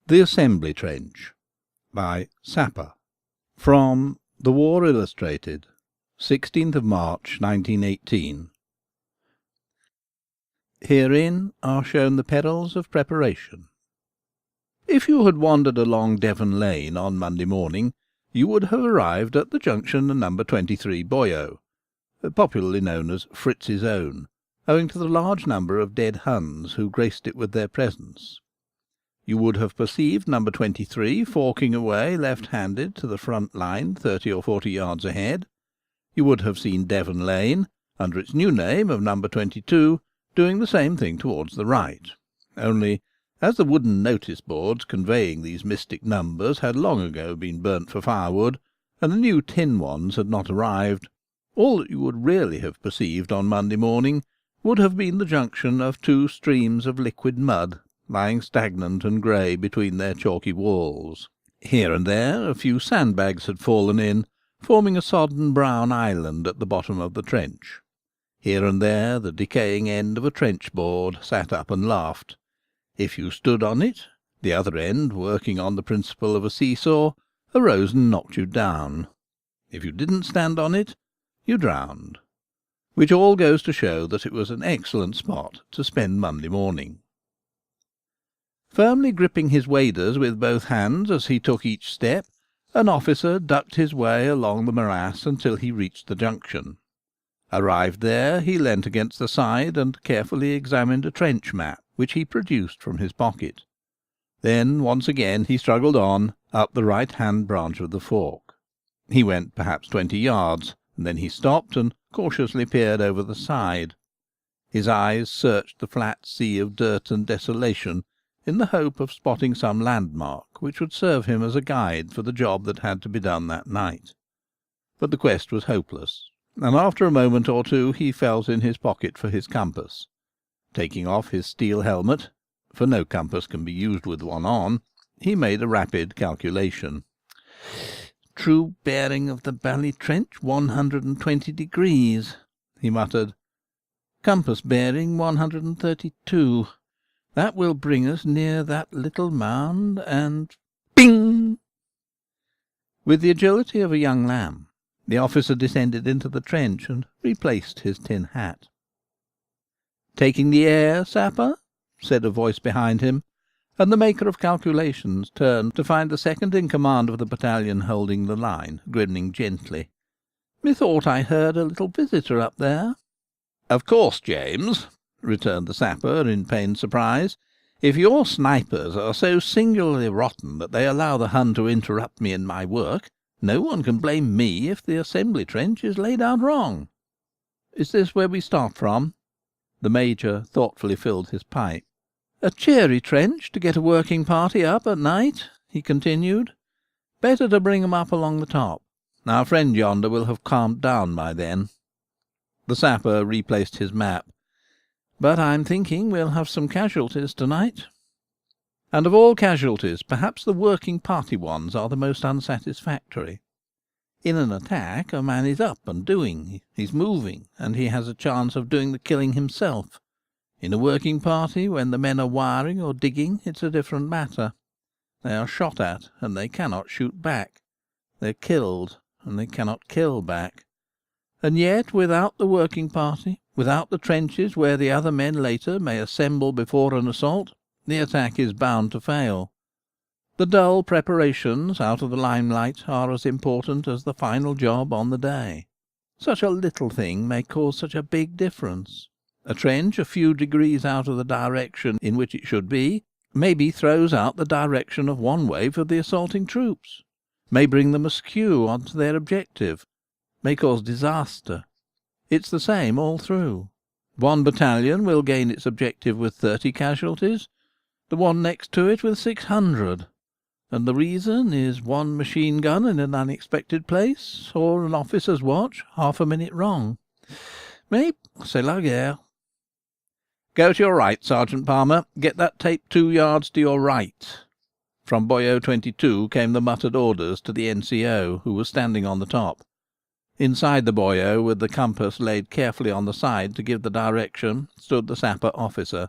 The Assembly Trench by Sapper. From The War Illustrated, 16th of March 1918. Herein are shown the perils of preparation. If you had wandered along Devon Lane on Monday morning, you would have arrived at the junction of number 23 Boyo, popularly known as Fritz's Own, owing to the large number of dead Huns who graced it with their presence. You would have perceived number 23 forking away left-handed to the front line 30 or 40 yards ahead. You would have seen Devon Lane, under its new name of number 22, doing the same thing towards the right. Only, as the wooden notice boards conveying these mystic numbers had long ago been burnt for firewood, and the new tin ones had not arrived, all that you would really have perceived on Monday morning would have been the junction of two streams of liquid mud, lying stagnant and grey between their chalky walls. Here and there a few sandbags had fallen in, forming a sodden brown island at the bottom of the trench. Here and there the decaying end of a trench board sat up and laughed. If you stood on it, the other end, working on the principle of a seesaw, arose and knocked you down. If you didn't stand on it, you drowned. Which all goes to show that it was an excellent spot to spend Monday morning. Firmly gripping his waders with both hands as he took each step, an officer ducked his way along the morass until he reached the junction. Arrived there, he leant against the side and carefully examined a trench map, which he produced from his pocket. Then once again he struggled on, up the right-hand branch of the fork. He went perhaps 20 yards, and then he stopped and cautiously peered over the side. His eyes searched the flat sea of dirt and desolation, in the hope of spotting some landmark which would serve him as a guide for the job that had to be done that night. But the quest was hopeless, and after a moment or two he felt in his pocket for his compass. Taking off his steel helmet, for no compass can be used with one on, he made a rapid calculation. "True bearing of the Valley Trench 120 degrees, he muttered. "Compass bearing 132. That will bring us near that little mound, and bing!" With the agility of a young lamb, the officer descended into the trench and replaced his tin hat. "Taking the air, Sapper?" said a voice behind him, and the maker of calculations turned to find the second in command of the battalion holding the line, grinning gently. "Methought I heard a little visitor up there." "Of course, James," returned the sapper in pained surprise. "If your snipers are so singularly rotten that they allow the Hun to interrupt me in my work, no one can blame me if the assembly trench is laid out wrong. Is this where we start from?" The Major thoughtfully filled his pipe. "A cheery trench to get a working party up at night," he continued. "Better to bring 'em up along the top. Our friend yonder will have calmed down by then." The sapper replaced his map. "But I'm thinking we'll have some casualties to-night." And of all casualties, perhaps the working party ones are the most unsatisfactory. In an attack, a man is up and doing, he's moving, and he has a chance of doing the killing himself. In a working party, when the men are wiring or digging, it's a different matter. They are shot at, and they cannot shoot back. They're killed, and they cannot kill back. And yet, without the working party, without the trenches where the other men later may assemble before an assault, the attack is bound to fail. The dull preparations out of the limelight are as important as the final job on the day. Such a little thing may cause such a big difference. A trench a few degrees out of the direction in which it should be, maybe throws out the direction of one wave of the assaulting troops, may bring them askew on to their objective, may cause disaster. It's the same all through. One battalion will gain its objective with 30 casualties, the one next to it with 600. And the reason is one machine gun in an unexpected place, or an officer's watch half a minute wrong. Mais c'est la guerre. "Go to your right, Sergeant Palmer. Get that tape 2 yards to your right." From Boyo 22 came the muttered orders to the NCO, who was standing on the top. Inside the boyo, with the compass laid carefully on the side to give the direction, stood the sapper officer.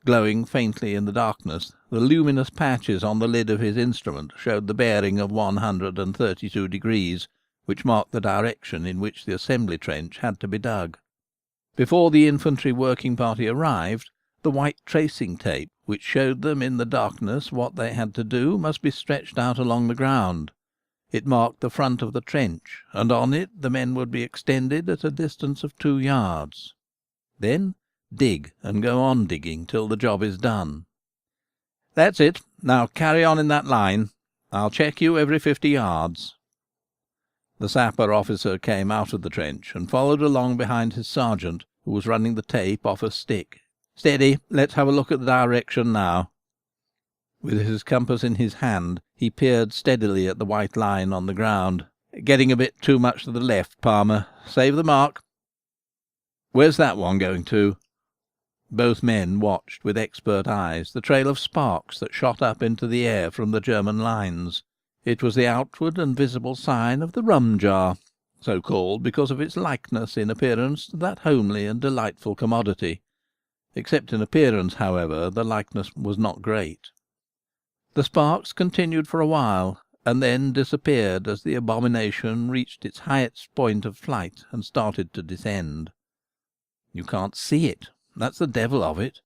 Glowing faintly in the darkness, the luminous patches on the lid of his instrument showed the bearing of 132 degrees, which marked the direction in which the assembly trench had to be dug. Before the infantry working party arrived, the white tracing tape, which showed them in the darkness what they had to do, must be stretched out along the ground. It marked the front of the trench, and on it the men would be extended at a distance of 2 yards. Then dig, and go on digging till the job is done. "That's it. Now carry on in that line. I'll check you every 50 yards. The sapper officer came out of the trench and followed along behind his sergeant, who was running the tape off a stick. "Steady, let's have a look at the direction now." With his compass in his hand, he peered steadily at the white line on the ground. "Getting a bit too much to the left, Palmer. Save the mark." "Where's that one going to?" Both men watched with expert eyes the trail of sparks that shot up into the air from the German lines. It was the outward and visible sign of the rum jar, so called because of its likeness in appearance to that homely and delightful commodity. Except in appearance, however, the likeness was not great. The sparks continued for a while, and then disappeared as the abomination reached its highest point of flight and started to descend. You can't see it. That's the devil of it.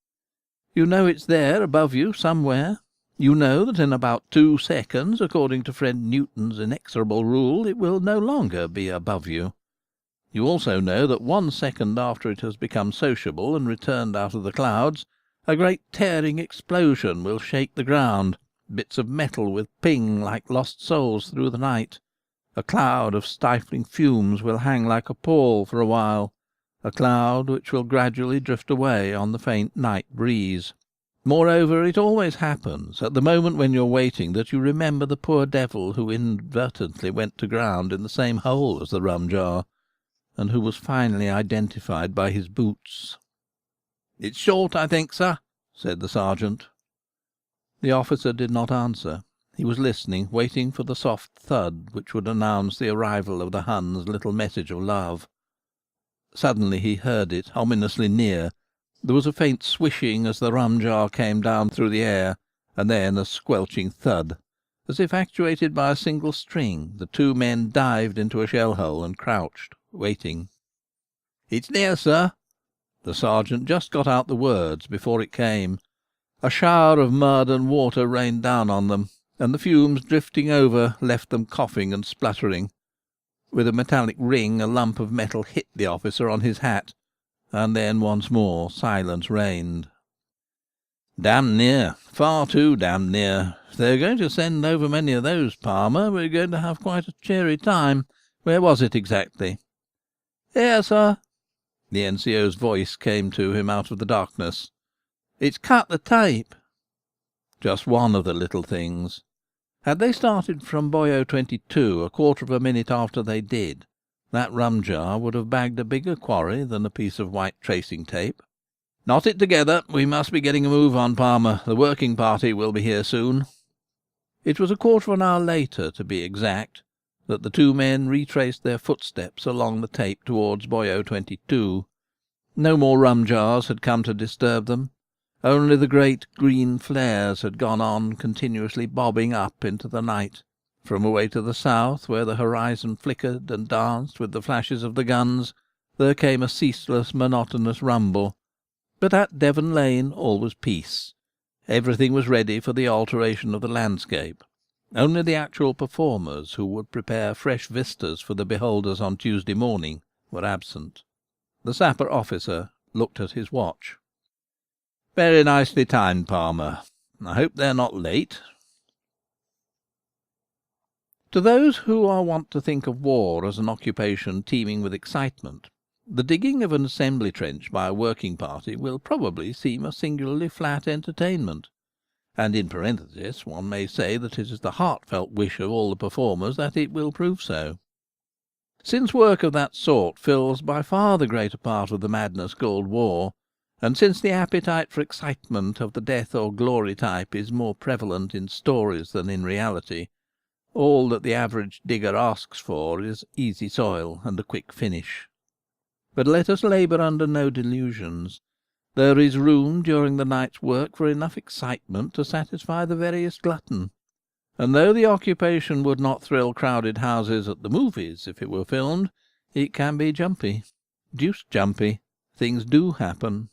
You know it's there above you somewhere. You know that in about 2 seconds, according to friend Newton's inexorable rule, it will no longer be above you. You also know that 1 second after it has become sociable and returned out of the clouds, a great tearing explosion will shake the ground. Bits of metal will ping like lost souls through the night. A cloud of stifling fumes will hang like a pall for a while, a cloud which will gradually drift away on the faint night breeze. Moreover, it always happens, at the moment when you're waiting, that you remember the poor devil who inadvertently went to ground in the same hole as the rum jar, and who was finally identified by his boots. "It's short, I think, sir," said the sergeant. The officer did not answer. He was listening, waiting for the soft thud which would announce the arrival of the Hun's little message of love. Suddenly he heard it, ominously near. There was a faint swishing as the rum jar came down through the air, and then a squelching thud. As if actuated by a single string, the 2 men dived into a shell-hole and crouched, waiting. "It's near, sir." The sergeant just got out the words before it came. A shower of mud and water rained down on them, and the fumes drifting over left them coughing and spluttering. With a metallic ring, a lump of metal hit the officer on his hat, and then once more silence reigned. "Damned near, far too damned near. If they're going to send over many of those, Palmer, we're going to have quite a cheery time. Where was it exactly?" "Here, sir." The NCO's voice came to him out of the darkness. "It's cut the tape." Just one of the little things. Had they started from Boyo 22 a quarter of a minute after they did, that rum jar would have bagged a bigger quarry than a piece of white tracing tape. "Knot it together. We must be getting a move on, Palmer. The working party will be here soon." It was a quarter of an hour later, to be exact, that the 2 men retraced their footsteps along the tape towards Boyo 22. No more rum jars had come to disturb them. Only the great green flares had gone on continuously bobbing up into the night. From away to the south, where the horizon flickered and danced with the flashes of the guns, there came a ceaseless, monotonous rumble. But at Devon Lane all was peace. Everything was ready for the alteration of the landscape. Only the actual performers, who would prepare fresh vistas for the beholders on Tuesday morning, were absent. The sapper officer looked at his watch. "Very nicely timed, Palmer. I hope they're not late." To those who are wont to think of war as an occupation teeming with excitement, the digging of an assembly trench by a working party will probably seem a singularly flat entertainment. And in parenthesis one may say that it is the heartfelt wish of all the performers that it will prove so. Since work of that sort fills by far the greater part of the madness called war, and since the appetite for excitement of the death or glory type is more prevalent in stories than in reality, all that the average digger asks for is easy soil and a quick finish. But let us labour under no delusions. There is room during the night's work for enough excitement to satisfy the veriest glutton. And though the occupation would not thrill crowded houses at the movies if it were filmed, it can be jumpy. Deuced jumpy. Things do happen.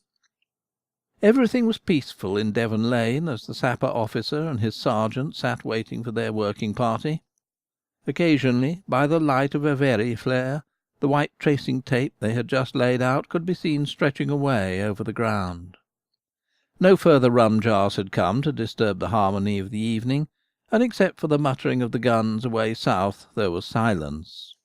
Everything was peaceful in Devon Lane as the Sapper officer and his sergeant sat waiting for their working party. Occasionally, by the light of a very flare, the white tracing tape they had just laid out could be seen stretching away over the ground. No further rum jars had come to disturb the harmony of the evening, and except for the muttering of the guns away south, there was silence.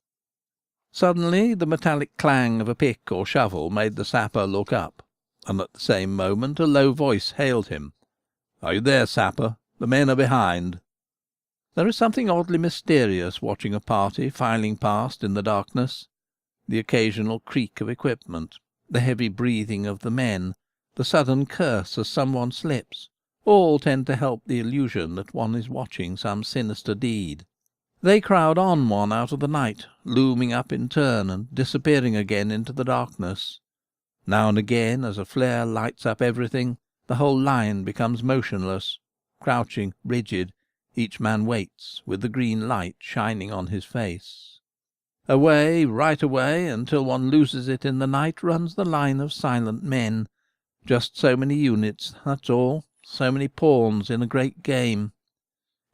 Suddenly the metallic clang of a pick or shovel made the Sapper look up, and at the same moment a low voice hailed him. "Are you there, Sapper? The men are behind." There is something oddly mysterious watching a party filing past in the darkness. The occasional creak of equipment, the heavy breathing of the men, the sudden curse as someone slips, all tend to help the illusion that one is watching some sinister deed. They crowd on one out of the night, looming up in turn and disappearing again into the darkness. Now and again, as a flare lights up everything, the whole line becomes motionless. Crouching, rigid, each man waits, with the green light shining on his face. Away, right away, until one loses it in the night, runs the line of silent men. Just so many units, that's all, so many pawns in a great game.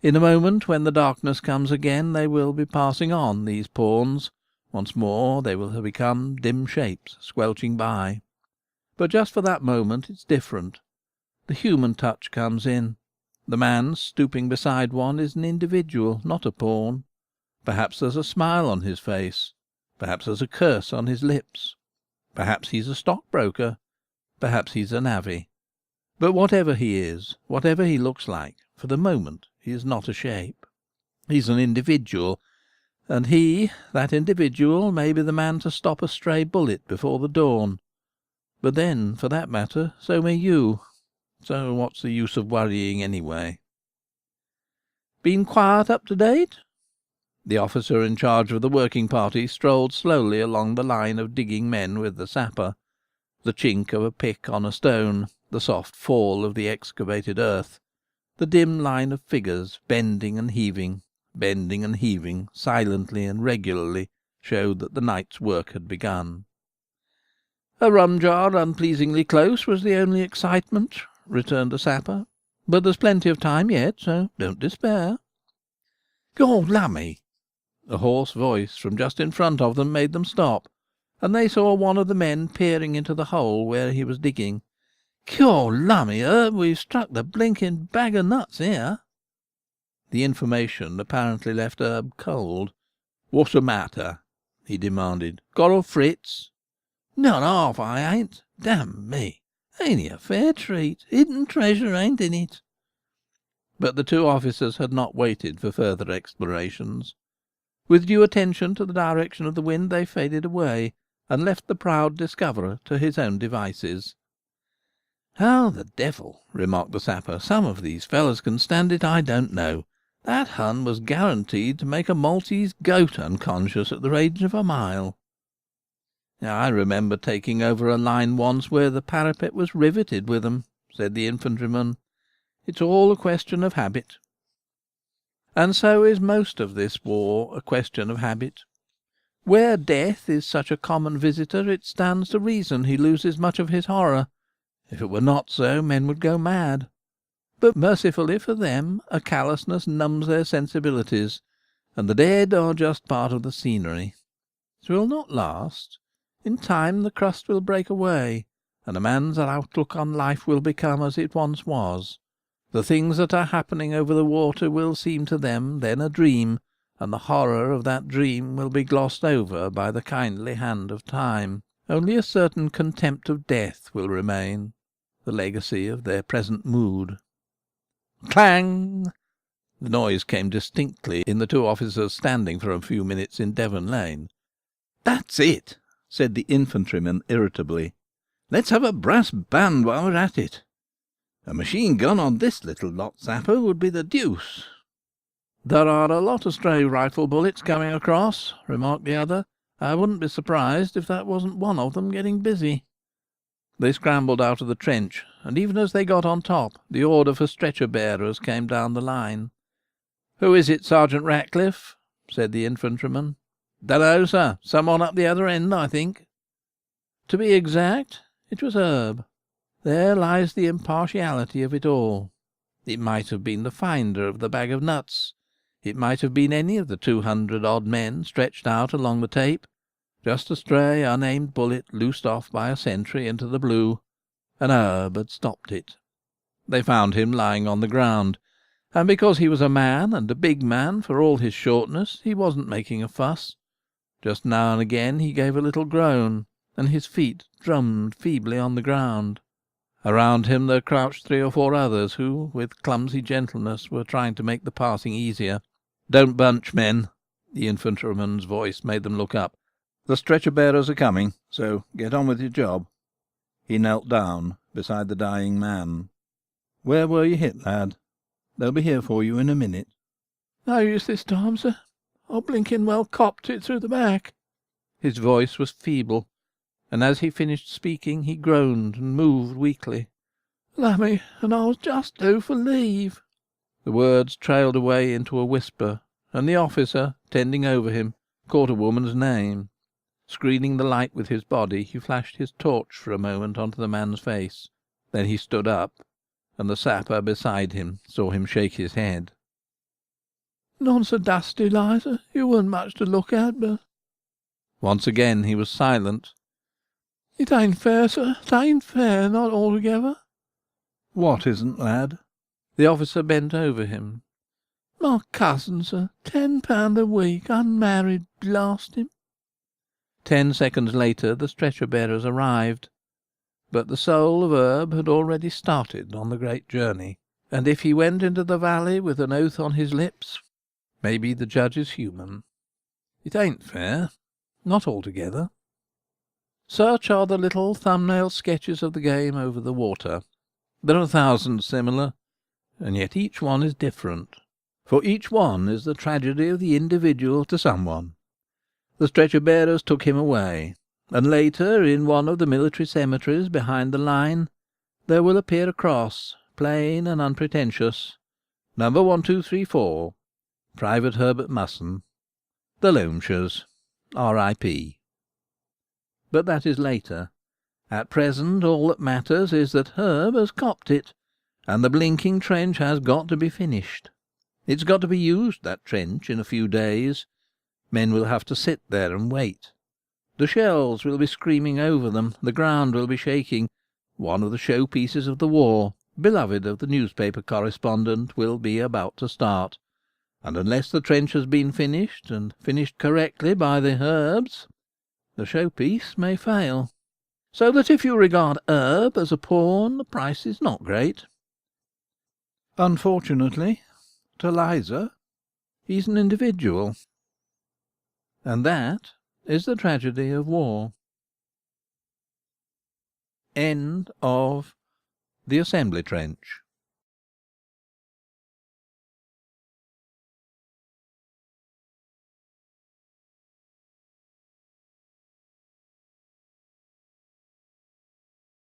In a moment, when the darkness comes again, they will be passing on, these pawns. Once more they will have become dim shapes, squelching by. But just for that moment it's different. The human touch comes in. The man stooping beside one is an individual, not a pawn. Perhaps there's a smile on his face. Perhaps there's a curse on his lips. Perhaps he's a stockbroker. Perhaps he's a navvy. But whatever he is, whatever he looks like, for the moment he is not a shape. He's an individual, and he, that individual, may be the man to stop a stray bullet before the dawn. But then, for that matter, so may you. So what's the use of worrying anyway? Been quiet up to date? The officer in charge of the working party strolled slowly along the line of digging men with the Sapper. The chink of a pick on a stone, the soft fall of the excavated earth, the dim line of figures bending and heaving, silently and regularly, showed that the night's work had begun. "A rum jar unpleasingly close was the only excitement," returned the Sapper. "But there's plenty of time yet, so don't despair." "Gord lummy!" A hoarse voice from just in front of them made them stop, and they saw one of the men peering into the hole where he was digging. "Gord lummy, Herb, we've struck the blinking bag of nuts here." The information apparently left Herb cold. "What's the matter?" he demanded. "Got a Fritz?" "Not half I ain't. Damn me, ain't he a fair treat? Hidden treasure, ain't in it?" But the two officers had not waited for further explorations. With due attention to the direction of the wind, they faded away, and left the proud discoverer to his own devices. "How the devil," remarked the Sapper, "some of these fellows can stand it, I don't know. That Hun was guaranteed to make a Maltese goat unconscious at the range of a mile." "I remember taking over a line once where the parapet was riveted with 'em," said the infantryman. "It's all a question of habit." And so is most of this war a question of habit. Where death is such a common visitor, it stands to reason he loses much of his horror. If it were not so, men would go mad. But mercifully for them, a callousness numbs their sensibilities, and the dead are just part of the scenery. It will not last. In time the crust will break away, and a man's outlook on life will become as it once was. The things that are happening over the water will seem to them then a dream, and the horror of that dream will be glossed over by the kindly hand of time. Only a certain contempt of death will remain, the legacy of their present mood. Clang! The noise came distinctly in the two officers standing for a few minutes in Devon Lane. "That's it," said the infantryman irritably. "Let's have a brass band while we're at it. A machine gun on this little lot, Sapper, would be the deuce." "There are a lot of stray rifle bullets coming across," remarked the other. "I wouldn't be surprised if that wasn't one of them getting busy." They scrambled out of the trench, and even as they got on top, the order for stretcher-bearers came down the line. "Who is it, Sergeant Ratcliffe?" said the infantryman. "Dunno, sir. Someone up the other end, I think." To be exact, it was Herb. There lies the impartiality of it all. It might have been the finder of the bag of nuts. It might have been any of the 200-odd men stretched out along the tape. Just a stray, unaimed bullet loosed off by a sentry into the blue, and Herb had stopped it. They found him lying on the ground, and because he was a man, and a big man for all his shortness, he wasn't making a fuss. Just now and again he gave a little groan, and his feet drummed feebly on the ground. Around him there crouched 3 or 4 others who, with clumsy gentleness, were trying to make the passing easier. "Don't bunch, men." The infantryman's voice made them look up. "The stretcher-bearers are coming, so get on with your job." He knelt down beside the dying man. "Where were you hit, lad? They'll be here for you in a minute." "No use this time, sir. I blinking well copped it through the back." His voice was feeble, and as he finished speaking he groaned and moved weakly. "Lummy, and I was just due for leave." The words trailed away into a whisper, and the officer, tending over him, caught a woman's name. Screening the light with his body, he flashed his torch for a moment onto the man's face. Then he stood up, and the sapper beside him saw him shake his head. "None so dusty, Liza. You weren't much to look at, but—" Once again he was silent. "It ain't fair, sir. It ain't fair, not altogether." "What isn't, lad?" The officer bent over him. "My cousin, sir. £10 a week, unmarried, blast him." 10 seconds later the stretcher-bearers arrived. But the soul of Herb had already started on the great journey, and if he went into the valley with an oath on his lips, maybe the judge is human. It ain't fair, not altogether. Such are the little thumbnail sketches of the game over the water. There are thousands similar, and yet each one is different, for each one is the tragedy of the individual to someone. The stretcher-bearers took him away, and later, in one of the military cemeteries behind the line, there will appear a cross, plain and unpretentious, number 1234, Private Herbert Musson, The Loamshires, R.I.P. But that is later. At present all that matters is that Herb has copped it, and the blinking trench has got to be finished. It's got to be used, that trench, in a few days. Men will have to sit there and wait. The shells will be screaming over them, the ground will be shaking. One of the showpieces of the war, beloved of the newspaper correspondent, will be about to start. And unless the trench has been finished, and finished correctly by the Herbs, the showpiece may fail. So that if you regard Herb as a pawn, the price is not great. Unfortunately, to Liza, he's an individual. And that is the tragedy of war. End of The Assembly Trench.